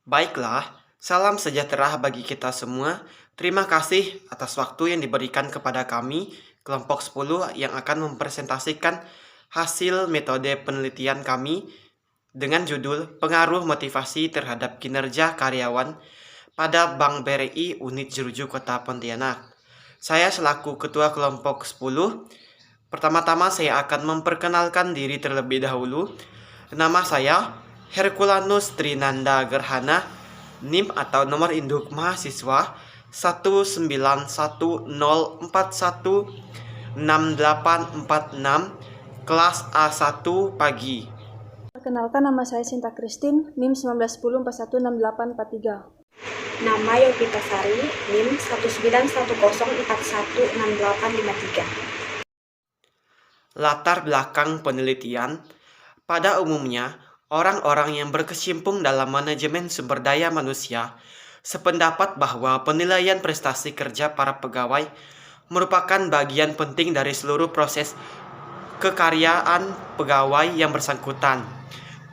Baiklah, salam sejahtera bagi kita semua. Terima kasih atas waktu yang diberikan kepada kami, kelompok 10 yang akan mempresentasikan hasil metode penelitian kami dengan judul Pengaruh Motivasi Terhadap Kinerja Karyawan pada Bank BRI Unit Jeruju Kota Pontianak. Saya selaku ketua kelompok 10, pertama-tama saya akan memperkenalkan diri terlebih dahulu. Nama saya Herculanus Trinanda Gerhana, NIM atau nomor induk mahasiswa 19104168846, kelas A1 pagi. Perkenalkan, nama saya Sinta Christine, NIM 1910416843. Nama Yovita Sari, NIM 1910416853. Latar belakang penelitian. Pada umumnya, orang-orang yang berkecimpung dalam manajemen sumber daya manusia sependapat bahwa penilaian prestasi kerja para pegawai merupakan bagian penting dari seluruh proses kekaryaan pegawai yang bersangkutan.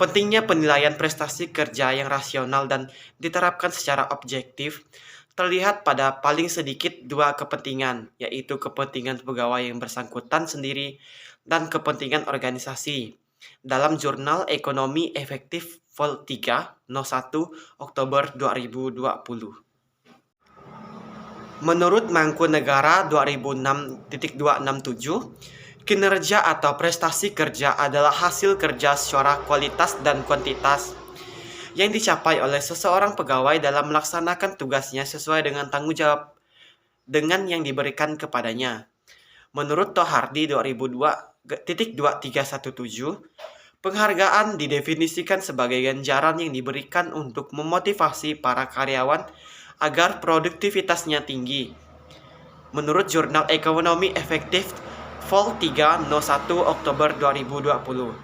Pentingnya penilaian prestasi kerja yang rasional dan diterapkan secara objektif terlihat pada paling sedikit dua kepentingan, yaitu kepentingan pegawai yang bersangkutan sendiri dan kepentingan organisasi. Dalam jurnal Ekonomi Efektif Vol 3, 01 Oktober 2020. Menurut Mangkunegara 2006.267, kinerja atau prestasi kerja adalah hasil kerja secara kualitas dan kuantitas yang dicapai oleh seseorang pegawai dalam melaksanakan tugasnya sesuai dengan tanggung jawab dengan yang diberikan kepadanya. Menurut Tohardi 2002.2317, penghargaan didefinisikan sebagai ganjaran yang diberikan untuk memotivasi para karyawan agar produktivitasnya tinggi. Menurut Jurnal Ekonomi Efektif Vol 3, 01 Oktober 2020.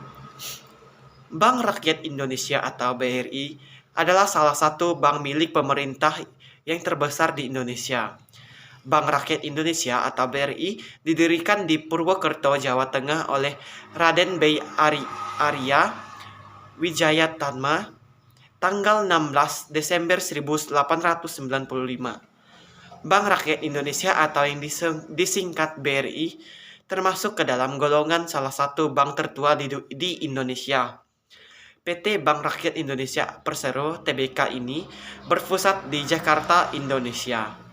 Bank Rakyat Indonesia atau BRI adalah salah satu bank milik pemerintah yang terbesar di Indonesia. Bank Rakyat Indonesia atau BRI didirikan di Purwokerto, Jawa Tengah oleh Raden Bey Arya Wijayatama tanggal 16 Desember 1895. Bank Rakyat Indonesia atau yang disingkat BRI termasuk ke dalam golongan salah satu bank tertua di Indonesia. PT Bank Rakyat Indonesia Persero Tbk ini berpusat di Jakarta, Indonesia.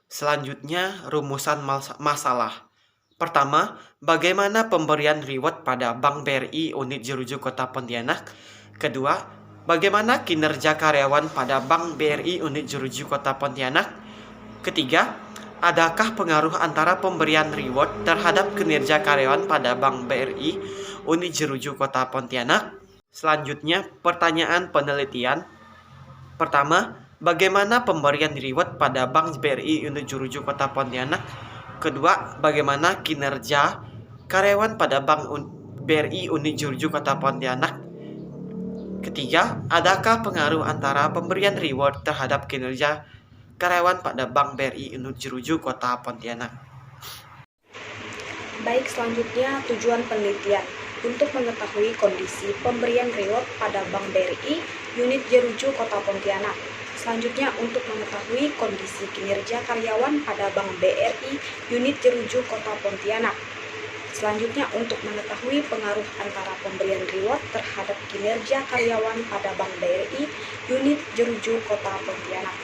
Selanjutnya, rumusan masalah. Pertama, bagaimana pemberian reward pada Bank BRI Unit Jeruju Kota Pontianak? Kedua, bagaimana kinerja karyawan pada Bank BRI Unit Jeruju Kota Pontianak? Ketiga, adakah pengaruh antara pemberian reward terhadap kinerja karyawan pada Bank BRI Unit Jeruju Kota Pontianak? Selanjutnya, pertanyaan penelitian. Pertama, bagaimana pemberian reward pada Bank BRI Unit Jeruju Kota Pontianak? Kedua, bagaimana kinerja karyawan pada Bank BRI Unit Jeruju Kota Pontianak? Ketiga, adakah pengaruh antara pemberian reward terhadap kinerja karyawan pada Bank BRI Unit Jeruju Kota Pontianak? Baik, selanjutnya tujuan penelitian. Untuk mengetahui kondisi pemberian reward pada Bank BRI Unit Jeruju Kota Pontianak. Selanjutnya, untuk mengetahui kondisi kinerja karyawan pada Bank BRI Unit Jeruju Kota Pontianak. Selanjutnya, untuk mengetahui pengaruh antara pemberian reward terhadap kinerja karyawan pada Bank BRI Unit Jeruju Kota Pontianak.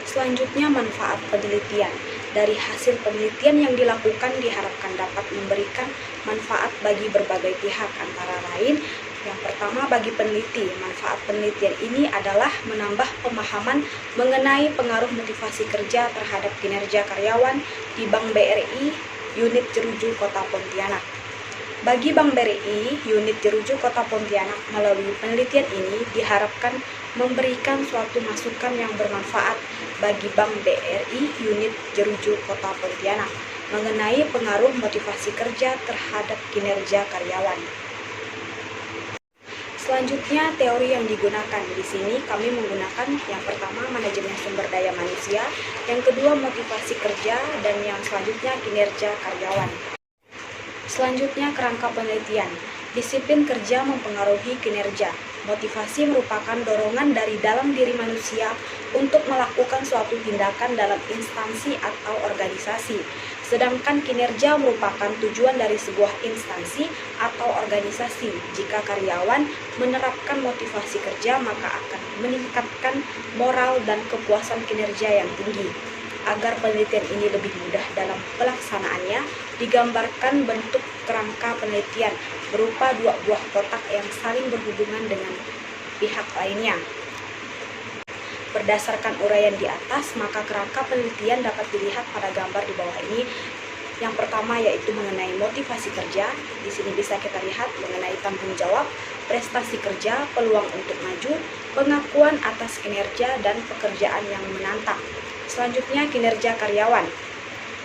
Selanjutnya, manfaat penelitian. Dari hasil penelitian yang dilakukan diharapkan dapat memberikan manfaat bagi berbagai pihak, antara lain yang pertama bagi peneliti. Manfaat penelitian ini adalah menambah pemahaman mengenai pengaruh motivasi kerja terhadap kinerja karyawan di Bank BRI Unit Jeruju Kota Pontianak. Bagi Bank BRI Unit Jeruju Kota Pontianak, melalui penelitian ini diharapkan memberikan suatu masukan yang bermanfaat bagi Bank BRI Unit Jeruju Kota Pontianak mengenai pengaruh motivasi kerja terhadap kinerja karyawan. Selanjutnya, teori yang digunakan. Di sini kami menggunakan yang pertama manajemen sumber daya manusia, yang kedua motivasi kerja, dan yang selanjutnya kinerja karyawan. Selanjutnya, kerangka penelitian. Disiplin kerja mempengaruhi kinerja. Motivasi merupakan dorongan dari dalam diri manusia untuk melakukan suatu tindakan dalam instansi atau organisasi. Sedangkan kinerja merupakan tujuan dari sebuah instansi atau organisasi. Jika karyawan menerapkan motivasi kerja, maka akan meningkatkan moral dan kepuasan kinerja yang tinggi. Agar penelitian ini lebih mudah dalam pelaksanaannya, digambarkan bentuk kerangka penelitian berupa dua buah kotak yang saling berhubungan dengan pihak lainnya. Berdasarkan uraian di atas, maka kerangka penelitian dapat dilihat pada gambar di bawah ini. Yang pertama yaitu mengenai motivasi kerja. Di sini bisa kita lihat mengenai tanggung jawab, prestasi kerja, peluang untuk maju, pengakuan atas kinerja, dan pekerjaan yang menantang. Selanjutnya kinerja karyawan.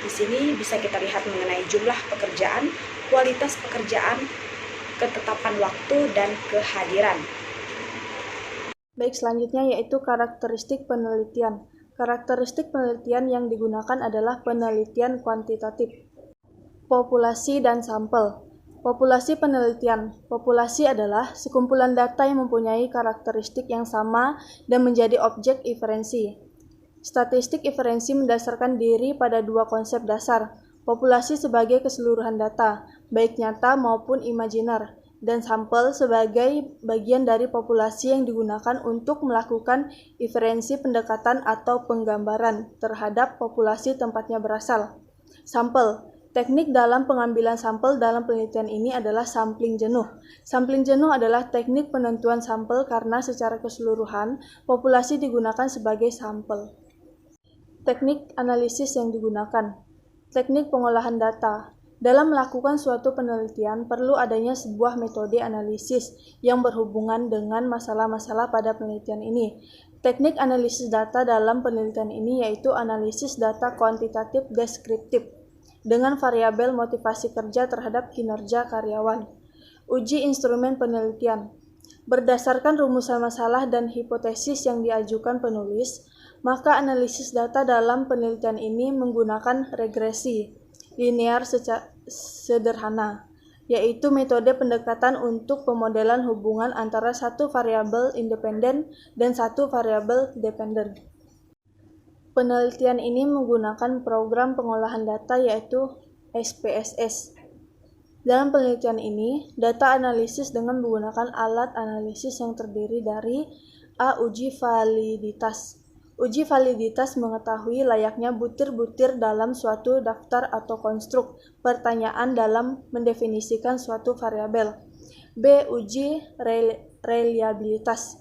Di sini bisa kita lihat mengenai jumlah pekerjaan, kualitas pekerjaan, ketetapan waktu, dan kehadiran. Baik, selanjutnya yaitu karakteristik penelitian. Karakteristik penelitian yang digunakan adalah penelitian kuantitatif. Populasi dan sampel. Populasi penelitian. Populasi adalah sekumpulan data yang mempunyai karakteristik yang sama dan menjadi objek inferensi. Statistik inferensi mendasarkan diri pada dua konsep dasar, populasi sebagai keseluruhan data, baik nyata maupun imajiner, dan sampel sebagai bagian dari populasi yang digunakan untuk melakukan inferensi pendekatan atau penggambaran terhadap populasi tempatnya berasal. Sampel. Teknik dalam pengambilan sampel dalam penelitian ini adalah sampling jenuh. Sampling jenuh adalah teknik penentuan sampel karena secara keseluruhan populasi digunakan sebagai sampel. Teknik analisis yang digunakan. Teknik pengolahan data. Dalam melakukan suatu penelitian, perlu adanya sebuah metode analisis yang berhubungan dengan masalah-masalah pada penelitian ini. Teknik analisis data dalam penelitian ini yaitu analisis data kuantitatif deskriptif dengan variabel motivasi kerja terhadap kinerja karyawan. Uji instrumen penelitian. Berdasarkan rumusan masalah dan hipotesis yang diajukan penulis, maka analisis data dalam penelitian ini menggunakan regresi linear sederhana, yaitu metode pendekatan untuk pemodelan hubungan antara satu variabel independen dan satu variabel dependen. Penelitian ini menggunakan program pengolahan data yaitu SPSS. Dalam penelitian ini, data analisis dengan menggunakan alat analisis yang terdiri dari A. Uji validitas. Uji validitas mengetahui layaknya butir-butir dalam suatu daftar atau konstruk pertanyaan dalam mendefinisikan suatu variabel. B. Uji reliabilitas.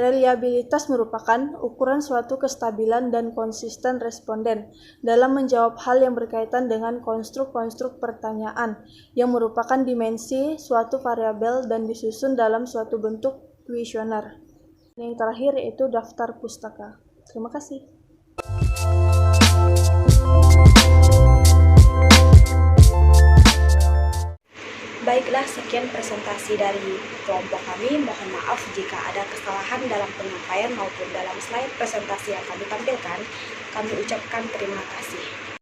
Reliabilitas merupakan ukuran suatu kestabilan dan konsisten responden dalam menjawab hal yang berkaitan dengan konstruk-konstruk pertanyaan yang merupakan dimensi suatu variabel dan disusun dalam suatu bentuk kuesioner. Yang terakhir yaitu daftar pustaka. Terima kasih. Baiklah, sekian presentasi dari kelompok kami. Mohon maaf jika ada kesalahan dalam penyampaian maupun dalam slide presentasi yang kami tampilkan. Kami ucapkan terima kasih.